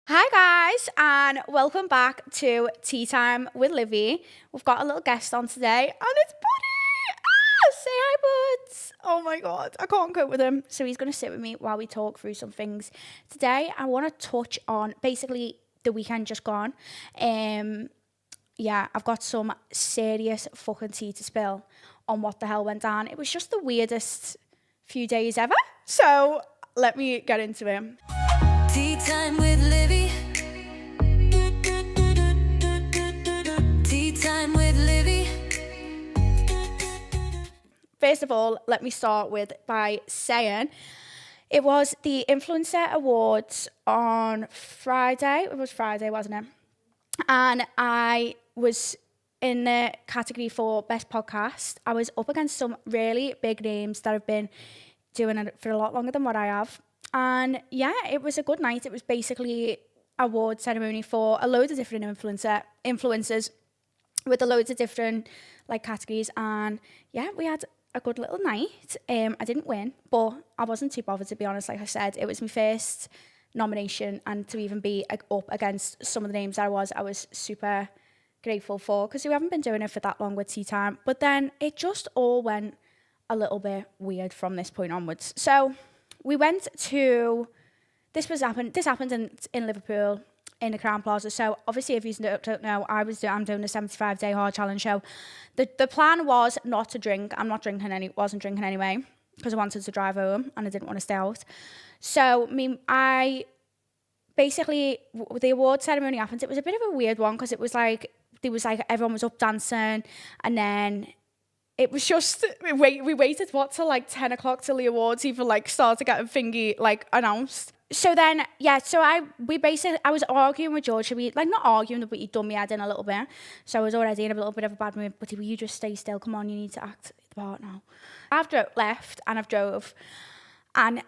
Hi guys, and welcome back to Tea Time with Livvy. We've got a little guest on today, and it's Buddy. Say hi, buds. Oh my god, I can't cope with him. So he's going to sit with me while we talk through some things. Today, I want to touch on basically the weekend just gone. Yeah, I've got some serious fucking tea to spill on what the hell went down. It was just the weirdest few days ever. So let me get into it. Tea time with Livvy. Tea time with Livvy. First of all, let me start by saying it was the Influencer Awards on Friday. It was Friday, wasn't it? And I was in the category for Best Podcast. I was up against some really big names that have been doing it for a lot longer than what I have. And yeah, it was a good night. It was basically award ceremony for a load of different influencers with a loads of different categories. And yeah, we had a good little night. I didn't win, but I wasn't too bothered, to be honest. Like I said, it was my first nomination, and to even be up against some of the names that I was super grateful for, because we haven't been doing it for that long with Tea Time. But then it just all went a little bit weird from this point onwards. So we went to, this happened in Liverpool in the Crown Plaza. So obviously, if you don't know, I'm doing a 75-day hard challenge show. The plan was not to drink. I'm not drinking wasn't drinking anyway, because I wanted to drive home and I didn't want to stay out. So the award ceremony happened. It was a bit of a weird one, because it was everyone was up dancing, and then it was just, we waited, till 10 o'clock till the awards even started getting thingy announced. So then, yeah, I was arguing with George. Not arguing, but he'd done me head in a little bit. So I was already in a little bit of a bad mood. But will you just stay still? Come on, you need to act the part now. I've left and I've drove. And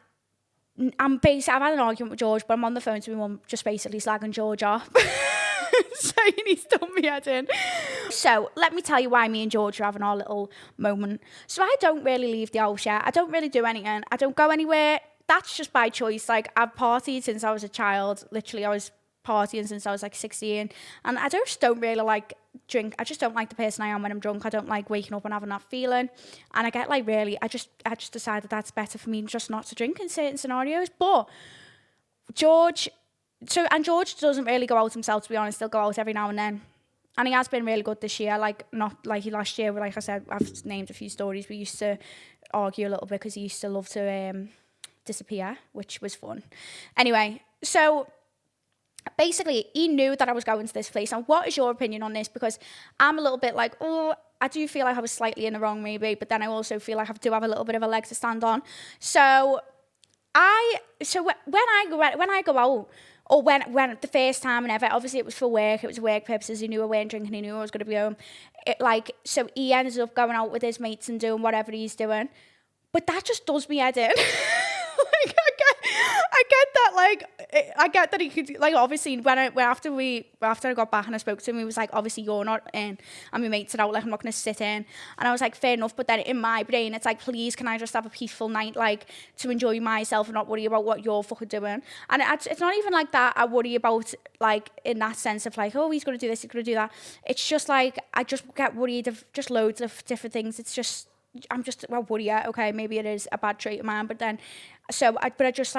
I've had an argument with George, but I'm on the phone to my mum, just basically slagging George off. Saying he's done me head in. So let me tell you why me and George are having our little moment. So I don't really leave the house yet. I don't really do anything. I don't go anywhere. That's just by choice. I've partied since I was a child. Literally, I was partying since I was 16. And I just don't really drink. I just don't like the person I am when I'm drunk. I don't like waking up and having that feeling. And I get I just decided that's better for me just not to drink in certain scenarios. But George doesn't really go out himself, to be honest. He'll go out every now and then. And he has been really good this year. Not like he last year, like I said, I've named a few stories. We used to argue a little bit because he used to love to disappear, which was fun. Anyway, so basically he knew that I was going to this place. And what is your opinion on this? Because I'm a little bit I do feel like I was slightly in the wrong maybe, but then I also feel like I do have a little bit of a leg to stand on. So when I go out, or when the first time and ever, obviously it was for work, it was work purposes. He knew I weren't drinking, he knew I was going to be home. So he ended up going out with his mates and doing whatever he's doing. But that just does me head in. I get that, I get that he could, obviously, after I got back and I spoke to him, he was like, obviously you're not in, and my mates are out, I'm not going to sit in. And I was like, fair enough, but then in my brain, it's please, can I just have a peaceful night, to enjoy myself and not worry about what you're fucking doing? And it's not even that I worry about, in that sense of oh, he's going to do this, he's going to do that. It's just I just get worried of just loads of different things. It's just, I'm just a worrier. Okay, maybe it is a bad trait of mine, but then, I just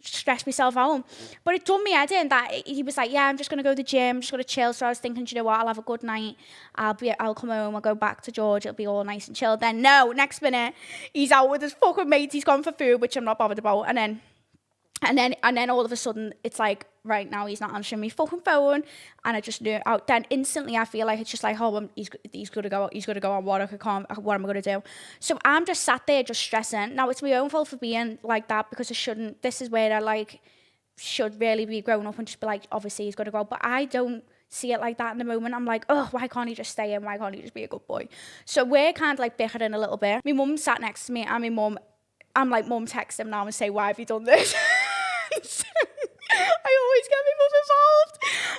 stress myself out. But it done me head in that he was yeah, I'm just going to go to the gym, I'm just going to chill. So I was thinking, you know what, I'll have a good night. I'll come home, I'll go back to George, it'll be all nice and chill. Then no, next minute, he's out with his fucking mates, he's gone for food, which I'm not bothered about. And then all of a sudden, it's right now he's not answering me fucking phone, and I just knew out. Then instantly I feel it's just oh, he's gonna go on what am I gonna do? So I'm just sat there just stressing. Now it's my own fault for being like that, because I shouldn't. This is where I should really be grown up and just be obviously he's gonna go, but I don't see it like that in the moment. I'm oh, why can't he just stay in? Why can't he just be a good boy? So we're kind of bickering a little bit. My mum sat next to me, and my mum, I'm mum, text him now and say, why have you done this? I always get my mum involved.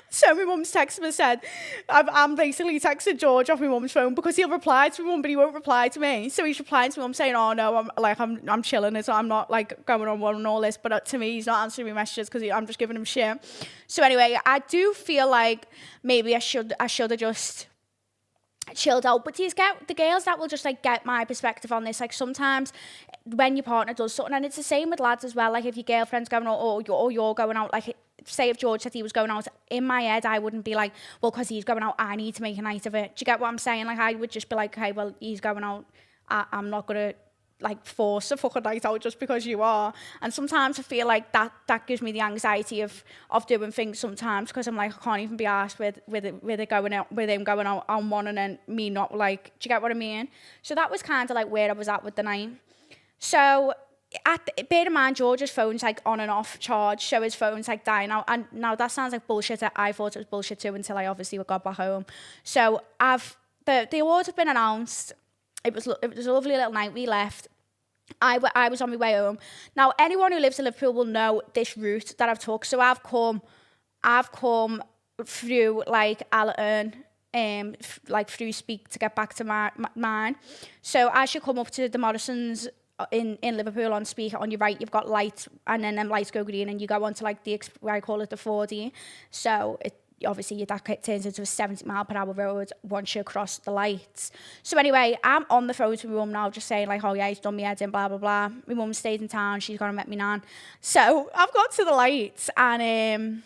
So So my mum's texted me and said, I'm basically texting George off my mum's phone because he'll reply to my mum, but he won't reply to me. So he's replying to my mum saying, oh no, I'm chilling. I'm not like going on one and all this. But to me, he's not answering me messages because I'm just giving him shit. So anyway, I do feel like maybe I should have just chilled out. But these the girls that will just like get my perspective on this, like sometimes when your partner does something, and it's the same with lads as well, like if your girlfriend's going out or you're going out, like say if George said he was going out, in my head I wouldn't be like, well, because he's going out I need to make a night of it. Do you get what I'm saying? Like I would just be like, okay, well, he's going out, I'm not gonna like force a fucking night out just because you are. And sometimes I feel like that gives me the anxiety of doing things sometimes, because I'm like, I can't even be arsed with it going out, with him going out on one and then me not, like, do you get what I mean? So that was kind of like where I was at with the night. So bear in mind, George's phone's like on and off charge, so his phone's like dying out. And now that sounds like bullshit. I thought it was bullshit too until I obviously got back home. So the awards have been announced. It was a lovely little night. We left. I was on my way home. Now, anyone who lives in Liverpool will know this route that I've took. So I've come through like Allerton, like through Speak to get back to mine. So as you come up to the Morrisons in Liverpool on Speak, on your right, you've got lights, and then them lights go green, and you go onto like I call it the 4D. So obviously that turns into a 70-mile-per-hour road once you cross the lights. So anyway, I'm on the phone to my mum now, just saying like, oh yeah, he's done me head in, blah, blah, blah. My mum stayed in town. She's gone and met me nan. So I've got to the lights, and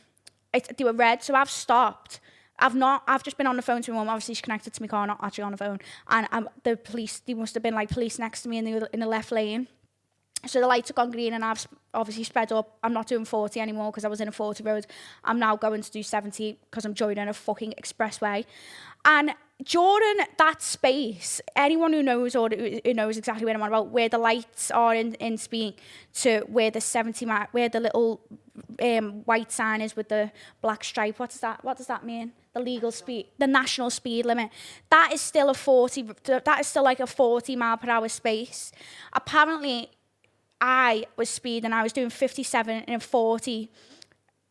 they were red, so I've stopped. I've just been on the phone to my mum. Obviously, she's connected to my car, not actually on the phone. And the police, they must have been like police next to me in the left lane. So the lights have gone green, and I've obviously sped up. I'm not doing 40 anymore because I was in a 40 road. I'm now going to do 70 because I'm joining a fucking expressway. And during that space, anyone who knows or who knows exactly what I'm on about, where the lights are in Speak to where the 70 where the little white sign is with the black stripe. What does that mean? The legal speed, the national speed limit. That is still a 40. That is still like a 40-mile-per-hour space. Apparently, I was speeding. I was doing 57 and 40.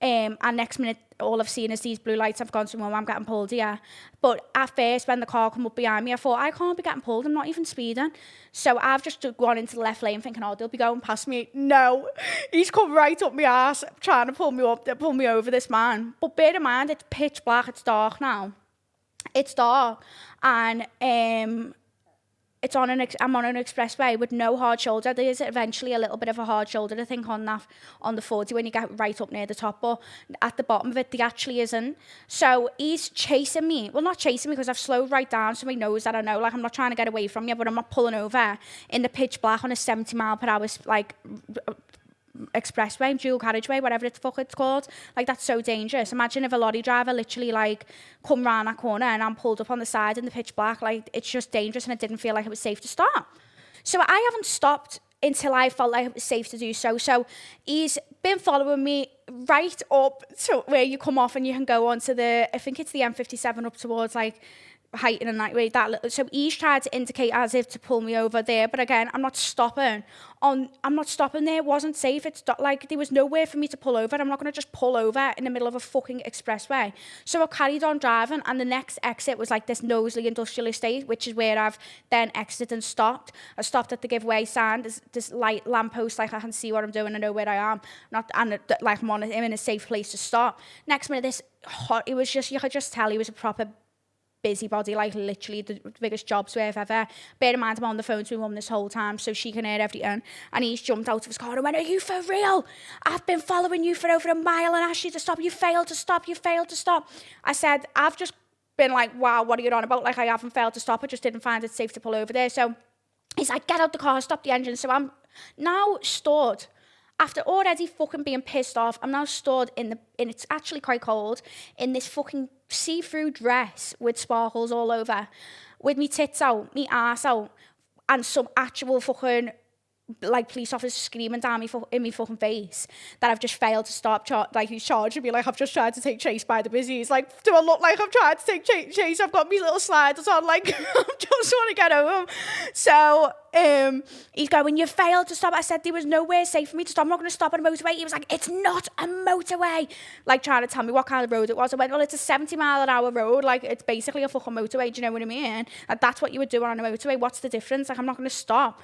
And next minute, all I've seen is these blue lights. I've gone to mum, I'm getting pulled here. But at first, when the car come up behind me, I thought, I can't be getting pulled. I'm not even speeding. So I've just gone into the left lane thinking, oh, they'll be going past me. No, he's come right up my ass trying to pull me over, this man. But bear in mind, it's pitch black. It's dark now. It's dark. And I'm on an expressway with no hard shoulder. There is eventually a little bit of a hard shoulder, I think, on the 40 when you get right up near the top, but at the bottom of it, there actually isn't. So he's chasing me. Well, not chasing me because I've slowed right down so he knows that I know. Like, I'm not trying to get away from you, but I'm not pulling over in the pitch black on a 70-mile-per-hour, like, expressway, dual carriageway, whatever the fuck it's called. Like, that's so dangerous. Imagine if a lorry driver literally like come round that corner and I'm pulled up on the side in the pitch black. Like, it's just dangerous, and it didn't feel like it was safe to stop. So I haven't stopped until I felt like it was safe to do so. So he's been following me right up to where you come off and you can go onto I think it's the M57 up towards like Heighton and Nightway. So he's tried to indicate as if to pull me over there, but again, I'm not stopping there. It wasn't safe. Like, there was nowhere for me to pull over. I'm not going to just pull over in the middle of a fucking expressway. So I carried on driving, and the next exit was like this Knowsley industrial estate, which is where I've then exited and stopped. I stopped at the giveaway sign. There's this light lamppost, like I can see what I'm doing. I know where I am. I'm in a safe place to stop. Next minute, it was just, you could just tell he was a proper busybody, like literally the biggest job swerve ever. Bear in mind, I'm on the phone to my mum this whole time, so she can hear everything. And he's jumped out of his car and went, are you for real? I've been following you for over a mile and asked you to stop. You failed to stop. I said, I've just been like, wow, what are you on about? Like, I haven't failed to stop. I just didn't find it safe to pull over there. So he's like, get out the car, stop the engine. So I'm now stood. After already fucking being pissed off, I'm now stood in it's actually quite cold, in this fucking see-through dress with sparkles all over, with me tits out, me ass out, and some actual fucking, like, police officers screaming down in me fucking face that I've just failed to stop, like, he's charging me like I've just tried to take chase by the busies. Like, do I look like I've tried to take chase? I've got me little sliders on, like, I just want to get home. So he's going, you failed to stop. I said there was nowhere safe for me to stop. I'm not going to stop on a motorway. He was like, it's not a motorway. Like trying to tell me what kind of road it was. I went, well, it's a 70-mile-an-hour road. Like it's basically a fucking motorway. Do you know what I mean? Like that's what you would do on a motorway. What's the difference? Like I'm not going to stop.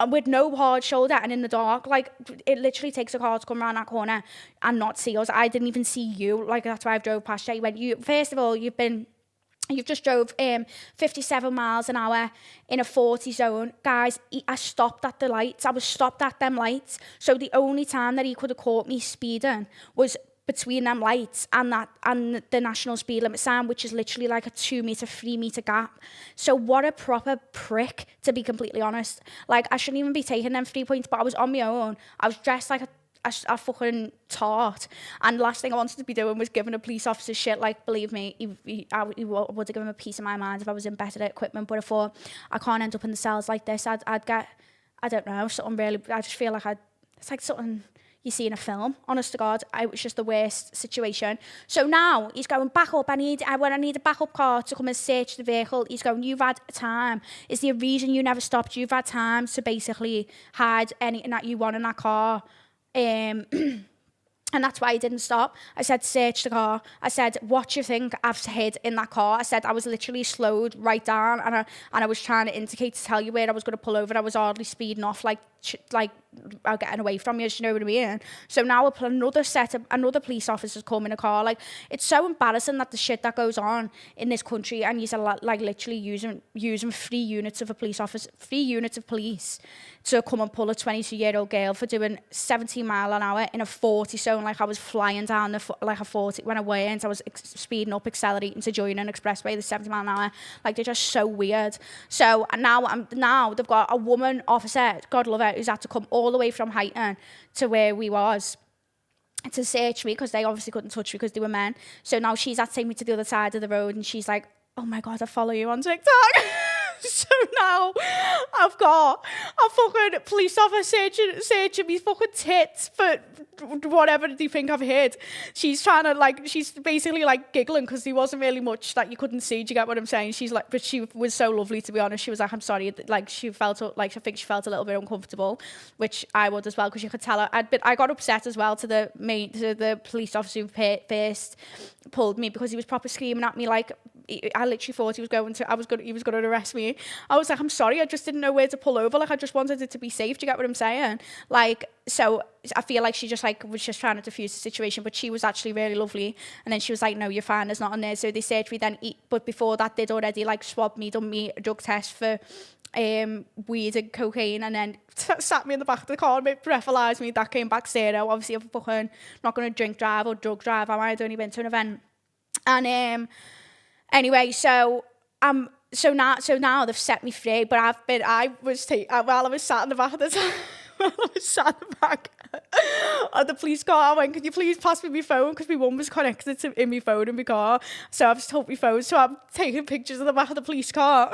With no hard shoulder and in the dark. Like it literally takes a car to come around that corner and not see us. I didn't even see you. Like that's why I drove past you. He went, first of all, you've just drove 57 miles an hour in a 40 zone. Guys, I stopped at the lights. I was stopped at them lights. So the only time that he could have caught me speeding was between them lights and the national speed limit sign, which is literally like a 2 meter, 3 meter gap. So what a proper prick, to be completely honest. Like I shouldn't even be taking them 3 points, but I was on my own. I was dressed like a fucking tart, and the last thing I wanted to be doing was giving a police officer shit. Like, believe me, I would have given him a piece of my mind if I was in better equipment, but I thought, I can't end up in the cells like this. I'd get, I don't know, something really, I just feel like it's like something you see in a film, honest to God. It was just the worst situation. So now he's going, back up, I need a backup car to come and search the vehicle. He's going, you've had time. Is there a reason you never stopped? You've had time to basically hide anything that you want in that car. And that's why he didn't stop. I said, search the car. I said, what do you think I've hid in that car? I said, I was literally slowed right down, and I was trying to indicate to tell you where I was going to pull over. I was hardly speeding off, like getting away from you, you know what I mean? So now another police officers come in a car. Like, it's so embarrassing that the shit that goes on in this country, and you're like literally using 3 units of police to come and pull a 22-year-old girl for doing 17 mile an hour in a 40 zone. Like I was flying down like a 40 when I weren't. I was speeding up, accelerating to join an expressway, the 70 mile an hour. Like they're just so weird. So now they've got a woman officer, God love her, who's had to come all the way from Highton to where we was to search me, because they obviously couldn't touch me because they were men. So now she's had to take me to the other side of the road, and she's like, oh my God, I follow you on TikTok. So now I've got a fucking police officer searching me fucking tits for whatever they think I've hid. She's trying to she's basically like giggling because there wasn't really much that you couldn't see. Do you get what I'm saying? She's like, but she was so lovely, to be honest. She was like, I'm sorry. Like she felt like, I think she felt a little bit uncomfortable, which I would as well, because you could tell her. I got upset as well to the police officer who first pulled me, because he was proper screaming at me like, I literally thought he was going to arrest me. I was like, I'm sorry, I just didn't know where to pull over. Like, I just wanted it to be safe. Do you get what I'm saying? Like, so I feel like she just was just trying to defuse the situation, but she was actually really lovely. And then she was like, no, you're fine, there's nothing there. So they searched me then, but before that, they'd already like swabbed me, done me a drug test for weed and cocaine, and then sat me in the back of the car and breathalyzed me. That came back zero. Obviously, I'm fucking not going to drink drive or drug drive. I'd only been to an event. And anyway, so now they've set me free, but I was sat in the back of the of the police car. I went, could you please pass me my phone, because my mum was connected in my phone in my car, so I've just took my phone, so I'm taking pictures of the back of the police car.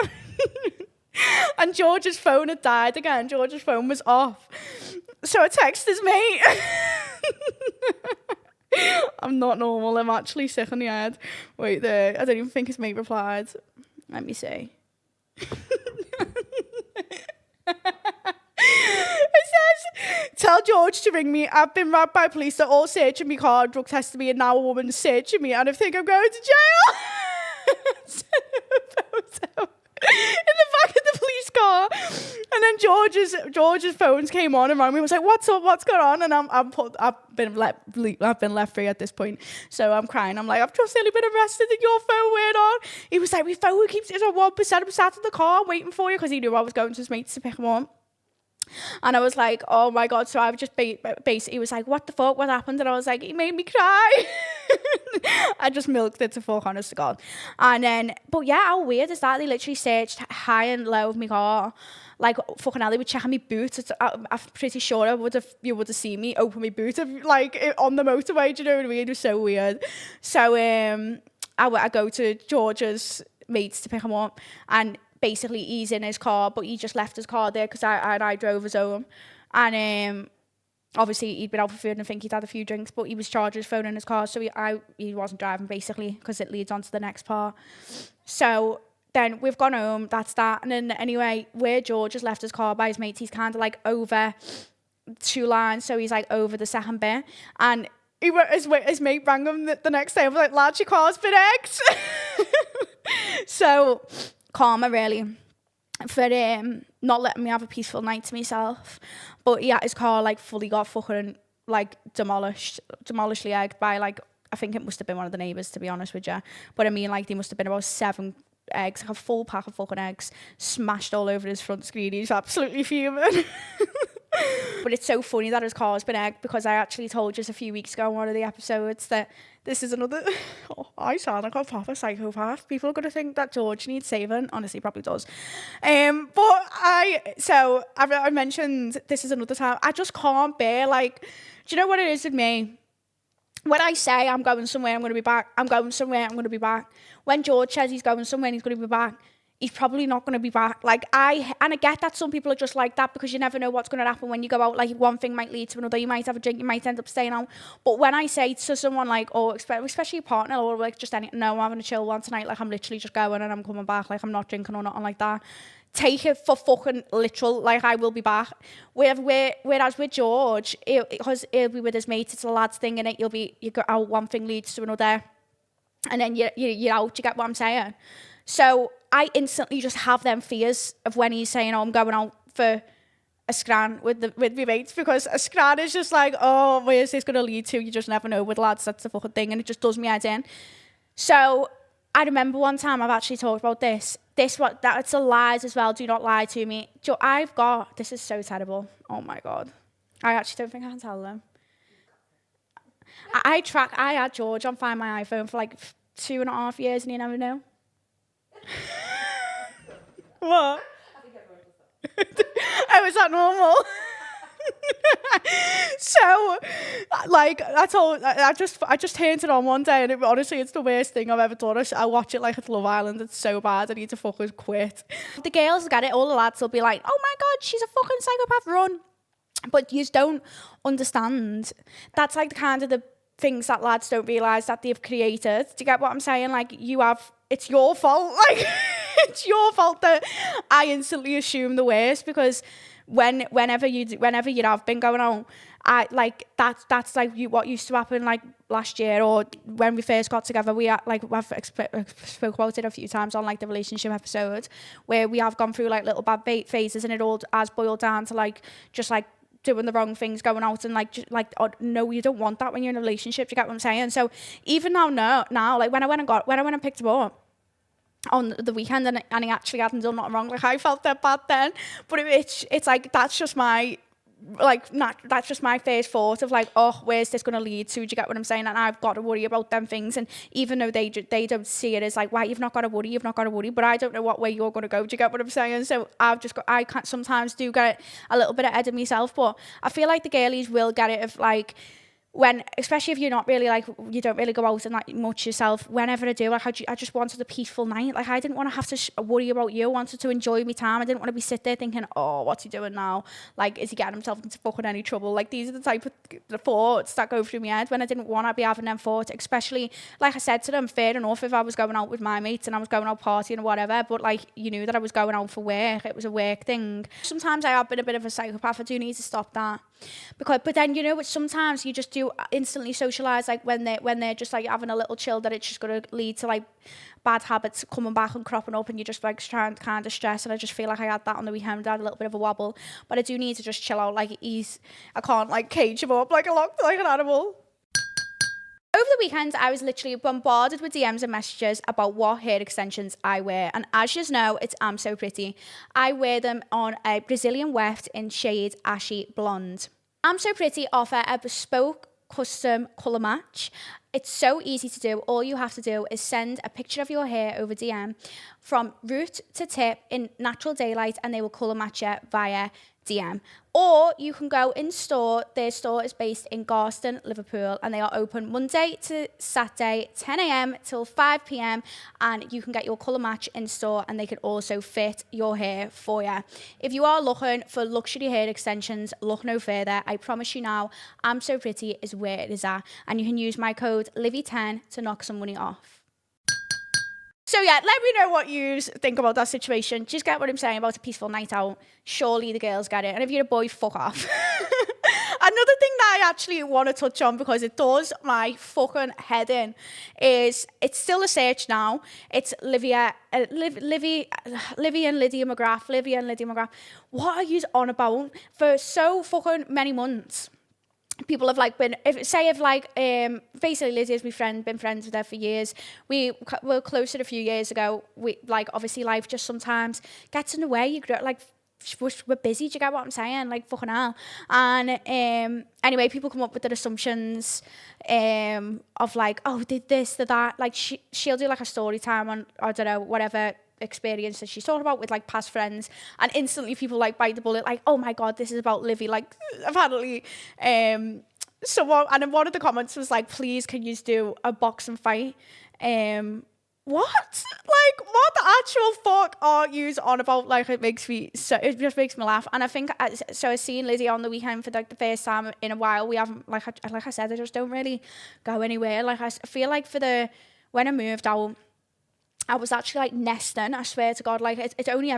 And George's phone had died again. George's phone was off, so I texted his mate. I'm not normal. I'm actually sick on the head. Wait there. I don't even think his mate replied. Let me see. It says, tell George to ring me. I've been robbed by police. They're all searching me car, drug testing me, and now a woman's searching me, and I think I'm going to jail. Send him a photo in the back of the police car. And then George's phones came on and rang me. I was like, what's up, what's going on? And I've been left free at this point, so I'm crying. I'm like, I've just nearly been arrested and your phone went on. He was like, my phone keeps it on 1%. I'm sat in the car waiting for you, because he knew I was going to his mates to pick him up. And I was like, oh my God. So I was just basically, he was like, what the fuck, what happened? And I was like, he made me cry. I just milked it to fuck, honest to God. And then, but yeah, how weird is that? They literally searched high and low of my car. Like, fucking hell, they were checking my boot. I'm pretty sure you would have seen me open my boot, like, on the motorway. Do you know what I mean? It was so weird. So I go to George's mates to pick him up, and basically he's in his car, but he just left his car there because I drove us home. And obviously he'd been out for food, and I think he'd had a few drinks, but he was charging his phone in his car, so he wasn't driving, basically, because it leads on to the next part. So then we've gone home, that's that. And then anyway, where George has left his car by his mates, he's kind of like over 2 lines, so he's like over the second bit. And his mate rang him the next day and was like, lad, your car's been egged. So, karma really, for not letting me have a peaceful night to myself. But yeah, his car like fully got fucking like demolishedly egged by like, I think it must have been one of the neighbours, to be honest with you. But I mean, like, there must have been about 7 eggs, like a full pack of fucking eggs, smashed all over his front screen. He's absolutely fuming. But it's so funny that his car's been egged, because I actually told you a few weeks ago in one of the episodes that this is another... Oh, I sound like a proper psychopath. People are going to think that George needs saving. Honestly, probably does. But I mentioned this is another time. I just can't bear, like... Do you know what it is with me? When I say I'm going somewhere, I'm going to be back. I'm going somewhere, I'm going to be back. When George says he's going somewhere and he's going to be back, he's probably not going to be back. Like, I get that some people are just like that, because you never know what's going to happen when you go out. Like, one thing might lead to another. You might have a drink, you might end up staying out. But when I say to someone like, or especially a partner, or like just no, I'm having a chill one tonight, like I'm literally just going and I'm coming back, like I'm not drinking or nothing like that. Take it for fucking literal, like I will be back. Whereas with George, because he'll be with his mates, it's a lads thing, and you go out, one thing leads to another, and then you're out. You get what I'm saying? So I instantly just have them fears of when he's saying, "Oh, I'm going out for a scran with my mates," because a scran is just like, oh, where's this going to lead to? You just never know with lads. That's the fucking thing, and it just does me head in. So I remember one time I've actually talked about this. That's a lies as well. Do not lie to me. This is so terrible. Oh my God. I actually don't think I can tell them. I had George on Find My iPhone for like 2.5 years, and you never know. What? Oh, is that normal? So, like, I just turned it on one day, and honestly, it's the worst thing I've ever done. I watch it like it's Love Island. It's so bad. I need to fucking quit. The girls get it. All the lads will be like, "Oh my God, she's a fucking psychopath, run." But you don't understand. That's like kind of the things that lads don't realise that they've created. Do you get what I'm saying? Like, it's your fault. Like, it's your fault that I instantly assume the worst, because whenever you have been going on, that's like what used to happen like last year, or when we first got together. We've spoke about it a few times on like the relationship episode, where we have gone through like little bad phases, and it all has boiled down to like just like doing the wrong things, going out and no, you don't want that when you're in a relationship. You get what I'm saying? So even now, like when I went and picked him up on the weekend, and he actually hadn't done nothing wrong, like I felt that bad then. But it's like that's just my first thought of like, oh, where's this going to lead to? Do you get what I'm saying? And I've got to worry about them things. And even though they don't see it as like, why, you've not got to worry, but I don't know what way you're going to go. Do you get what I'm saying? So I can't sometimes do get a little bit ahead of myself, but I feel like the girlies will get it of like, when, especially if you're not really like, you don't really go out and like much yourself, whenever I do, like I just wanted a peaceful night. Like I didn't want to have to worry about you. I wanted to enjoy my time. I didn't want to be sit there thinking, oh, what's he doing now? Like, is he getting himself into fucking any trouble? Like, these are the type of the thoughts that go through my head when I didn't want to be having them thoughts. Especially, like I said to them, fair enough if I was going out with my mates and I was going out partying or whatever, but like, you knew that I was going out for work. It was a work thing. Sometimes I have been a bit of a psychopath. I do need to stop that. But then, you know, sometimes you just do instantly socialise, like when they're just like having a little chill, that it's just going to lead to like bad habits coming back and cropping up, and you're just like trying to kind of stress. And I just feel like I had that on the weekend. I had a little bit of a wobble, but I do need to just chill out. Like I can't like cage him up like an animal. Over the weekend, I was literally bombarded with DMs and messages about what hair extensions I wear. And as you know, I'm so pretty. I wear them on a Brazilian weft in shade Ashy Blonde. I'm So Pretty offer a bespoke custom colour match. It's so easy to do. All you have to do is send a picture of your hair over DM from root to tip in natural daylight, and they will colour match you via DM. Or you can go in store. Their store is based in Garston, Liverpool, and they are open Monday to Saturday, 10 a.m. till 5 p.m. And you can get your colour match in store, and they can also fit your hair for you. If you are looking for luxury hair extensions, look no further. I promise you now, I'm So Pretty is where it is at. And you can use my code Livvy10 to knock some money off. So yeah, let me know what you think about that situation. Just get what I'm saying about a peaceful night out. Surely the girls get it. And if you're a boy, fuck off. Another thing that I actually want to touch on, because it does my fucking head in, is it's still a search now. It's Livvy and Lydia McGrath. Livvy and Lydia McGrath. What are you on about for so fucking many months? People have like been, basically Lydia's my friend, been friends with her for years. We were closer a few years ago. We like, obviously life just sometimes gets in the way. You grow, like, we're busy, do you get what I'm saying? Like, fucking hell. And anyway, people come up with their assumptions of like, oh, did this, did that. Like, she'll do like a story time on, I don't know, whatever experience that she's talking about with like past friends, and instantly people like bite the bullet, like, oh my god, this is about Livvy. Like, apparently someone, and then one of the comments was like, please can you do a boxing fight? What? Like, what the actual fuck are you on about? Like, it just makes me laugh. And I think, so I seen Lydia on the weekend for like the first time in a while. We haven't, like I said, I just don't really go anywhere. Like, I feel like when I moved out, I was actually like nesting. I swear to God, like it only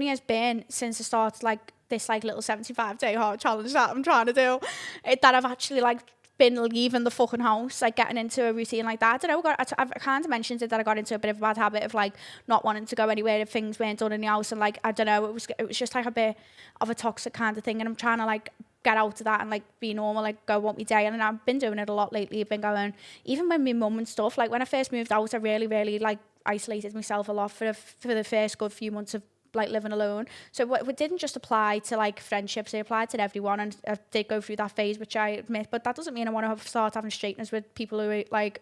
has been since I started like this like little 75-day hard challenge that I'm trying to do, that I've actually like been leaving the fucking house, like getting into a routine like that. I don't know, I've kind of mentioned it, that I got into a bit of a bad habit of like not wanting to go anywhere if things weren't done in the house, and like, I don't know, it was just like a bit of a toxic kind of thing, and I'm trying to like get out of that and like be normal, like go want me day. And I've been doing it a lot lately. I've been going, even when my mum and stuff, like when I first moved out, I really like isolated myself a lot for the first good few months of like living alone. So it didn't just apply to like friendships, it applied to everyone, and I did go through that phase, which I admit, but that doesn't mean I want to start having straighteners with people who are like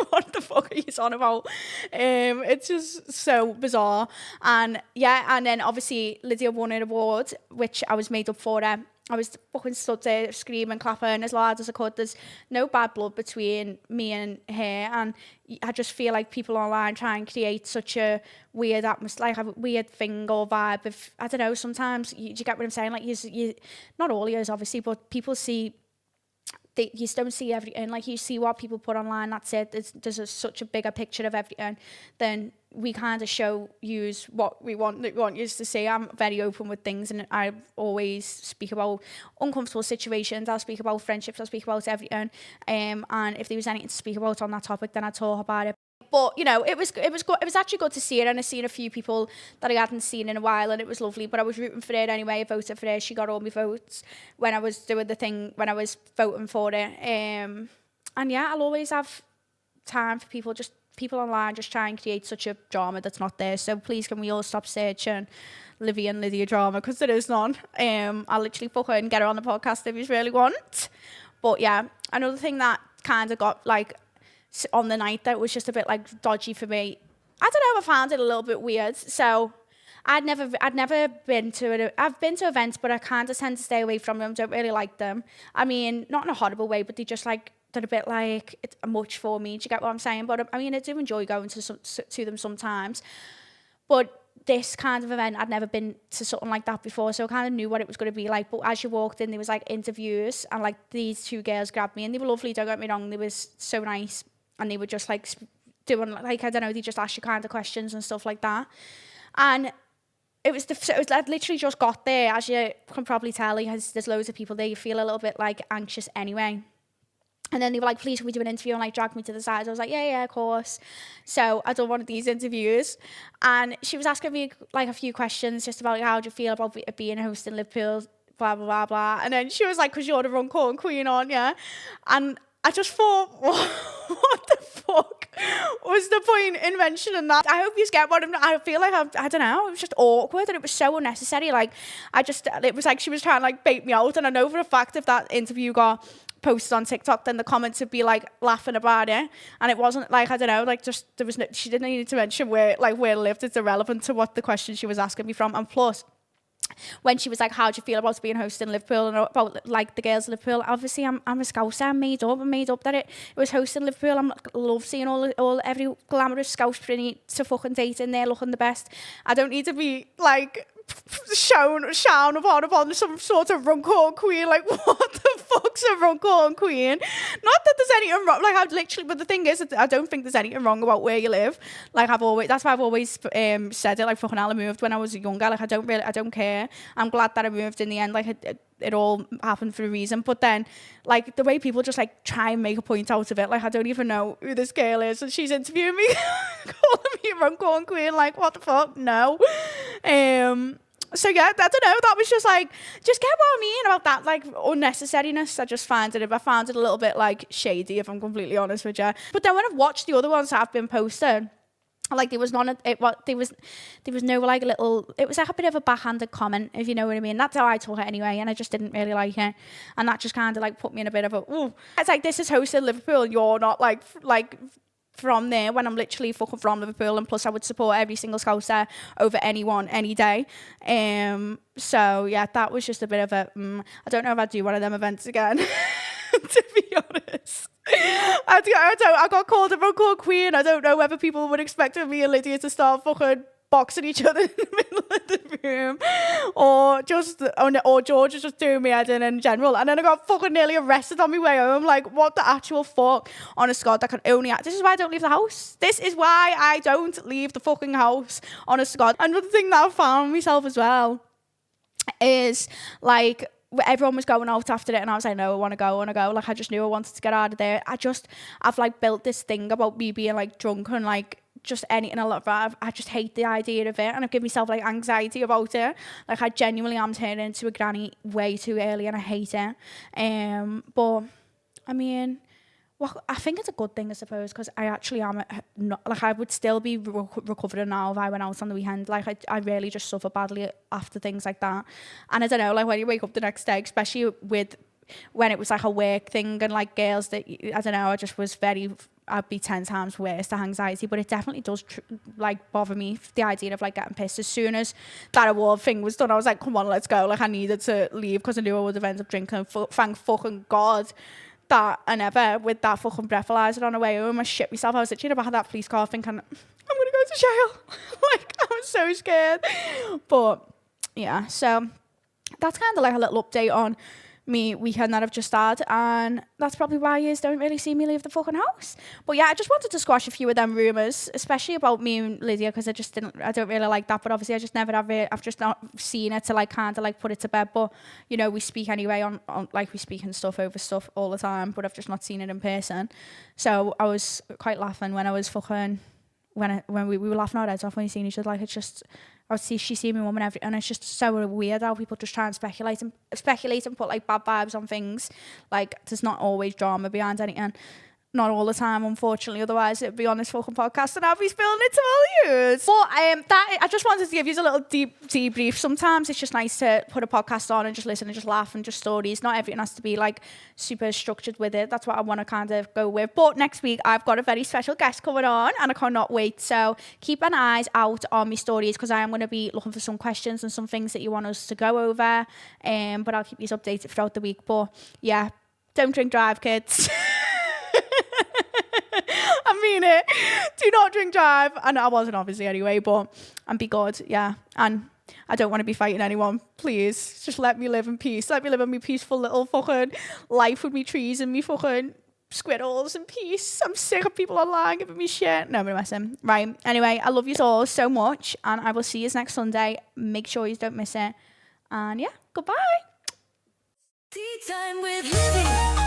what the fuck are you on about? It's just so bizarre. And yeah, and then obviously Lydia won an award, which I was made up for her. I was fucking stood there screaming, clapping as loud as I could. There's no bad blood between me and her, and I just feel like people online try and create such a weird atmosphere, like a weird thing or vibe of, I don't know, sometimes, you get what I'm saying? Like, you not all years obviously, but people see, you don't see everything. Like, you see what people put online, that's it. There's such a bigger picture of everything than we kind of show you what we want you to see. I'm very open with things, and I always speak about uncomfortable situations. I'll speak about friendships. I'll speak about everything. And if there was anything to speak about on that topic, then I'd talk about it. But you know, it was good. It was actually good to see it, and I've seen a few people that I hadn't seen in a while, and it was lovely. But I was rooting for her anyway. I voted for her. She got all my votes when I was doing the thing, when I was voting for it. And yeah, I'll always have time for people online just try and create such a drama that's not there. So please, can we all stop searching Livvy and Lydia drama, because there is none. I'll literally fucking get her on the podcast if you really want. But yeah, another thing that kind of got like on the night that was just a bit like dodgy for me, I don't know, I found it a little bit weird. So I'd never been to it. I've been to events, but I kind of tend to stay away from them. Don't really like them. I mean, not in a horrible way, but they just like, they're a bit like, it's much for me. Do you get what I'm saying? But I mean, I do enjoy going to them sometimes. But this kind of event, I'd never been to something like that before, so I kind of knew what it was going to be like. But as you walked in, there was like interviews, and like these two girls grabbed me, and they were lovely, don't get me wrong, they were so nice, and they were just like doing, like, I don't know, they just asked you kind of questions and stuff like that. And it was I literally just got there, as you can probably tell, there's loads of people there, you feel a little bit like anxious anyway. And then they were like, please, can we do an interview? And like dragged me to the side. I was like, yeah, of course. So I done one of these interviews, and she was asking me like a few questions just about like, how do you feel about being a host in Liverpool, blah, blah, blah, blah. And then she was like, because you're the Runcorn Queen, aren't you? And I just thought, what the fuck was the point in mentioning that? I hope you get what I feel like. I don't know, it was just awkward, and it was so unnecessary. Like, it was like she was trying to like bait me out. And I know for a fact if that interview got posted on TikTok, then the comments would be like laughing about it. And it wasn't like, I don't know, like just, there was no, she didn't need to mention where I lived. It's irrelevant to what the question she was asking me from. And plus, when she was like, how do you feel about being host in Liverpool and about like the girls in Liverpool, obviously I'm a Scouser. I'm made up that it was host in Liverpool. I love seeing every glamorous Scouse pretty to fucking date in there looking the best. I don't need to be like shone upon some sort of Runcorn queen. Like, what the fuck's a Runcorn queen? Not that there's anything wrong. Like, I've literally, but the thing is, I don't think there's anything wrong about where you live. Like, that's why I've always said it. Like, fucking hell, I moved when I was younger. Like, I don't care. I'm glad that I moved in the end. Like, it all happened for a reason. But then, like, the way people just like try and make a point out of it, like, I don't even know who this girl is, and she's interviewing me, calling me a Runcorn queen. Like, what the fuck? No. So yeah, I don't know. That was just like, just get what I mean about that, like, unnecessariness. I just found it a little bit like shady, if I'm completely honest with you. But then when I've watched the other ones that have been posted, like, there was no like little, it was like a bit of a backhanded comment, if you know what I mean. That's how I took it anyway, and I just didn't really like it, and that just kind of like put me in a bit of a, ooh. It's like, this is hosted in Liverpool, and you're not like from there, when I'm literally fucking from Liverpool, and plus I would support every single Scouser over anyone any day. So yeah, that was just a bit of a I don't know if I'd do one of them events again. To be honest, I got called a Runcorn queen. I don't know whether people would expect me and Lydia to start fucking boxing each other in the middle of the room, or George is just doing me head in general. And then I got fucking nearly arrested on my way home. Like, what the actual fuck? Honest God, that can only act. This is why I don't leave the house. This is why I don't leave the fucking house. Honest God. Another thing that I found myself as well is, like, everyone was going out after it, and I was like, no, I want to go. Like, I just knew I wanted to get out of there. I've like built this thing about me being like drunk and like just anything a lot. I just hate the idea of it, and I've given myself like anxiety about it. Like, I genuinely am turning into a granny way too early, and I hate it. But I mean, well, I think it's a good thing, I suppose, because I actually am not, like, I would still be recovering now if I went out on the weekend. Like, I really just suffer badly after things like that. And I don't know, like, when you wake up the next day, especially when it was like a work thing, and like girls that, I don't know, I just was I'd be 10 times worse to anxiety. But it definitely does like bother me, the idea of like getting pissed. As soon as that award thing was done, I was like, come on, let's go. Like, I needed to leave because I knew I would have ended up drinking. Thank fucking God that I never, with that fucking breathalyzer on the way home, I shit myself. I was literally in the back of that police car thinking, I'm going to go to jail. Like, I was so scared. But yeah, so that's kind of like a little update on me weekend that I've just had, and that's probably why you don't really see me leave the fucking house. But yeah, I just wanted to squash a few of them rumours, especially about me and Lydia, because I don't really like that. But obviously I just never have it, I've just not seen it to like kind of like put it to bed. But you know, we speak anyway on like, we speak and stuff over stuff all the time, but I've just not seen it in person. So I was quite laughing when I was fucking when we were laughing our heads off when we seen each other. Like, it's just, I would see she see me mum and it's just so weird how people just try and speculate and put like bad vibes on things. Like, there's not always drama behind anything. Not all the time, unfortunately. Otherwise, it'd be on this fucking podcast and I'd be spilling it to all you. But I just wanted to give you a little debrief. Sometimes it's just nice to put a podcast on and just listen and just laugh and just stories. Not everything has to be like super structured with it. That's what I want to kind of go with. But next week, I've got a very special guest coming on and I cannot wait. So keep an eye out on my stories, because I am going to be looking for some questions and some things that you want us to go over. But I'll keep you updated throughout the week. But yeah, don't drink drive, kids. I mean it. Do not drink drive. And I wasn't, obviously, anyway, and be good, yeah. And I don't want to be fighting anyone. Please, just let me live in peace. Let me live in my peaceful little fucking life with me trees and me fucking squirrels in peace. I'm sick of people online giving me shit. No, I'm messing. Right. Anyway, I love you all so much, and I will see you next Sunday. Make sure you don't miss it. And yeah, goodbye. Tea time with Livvy.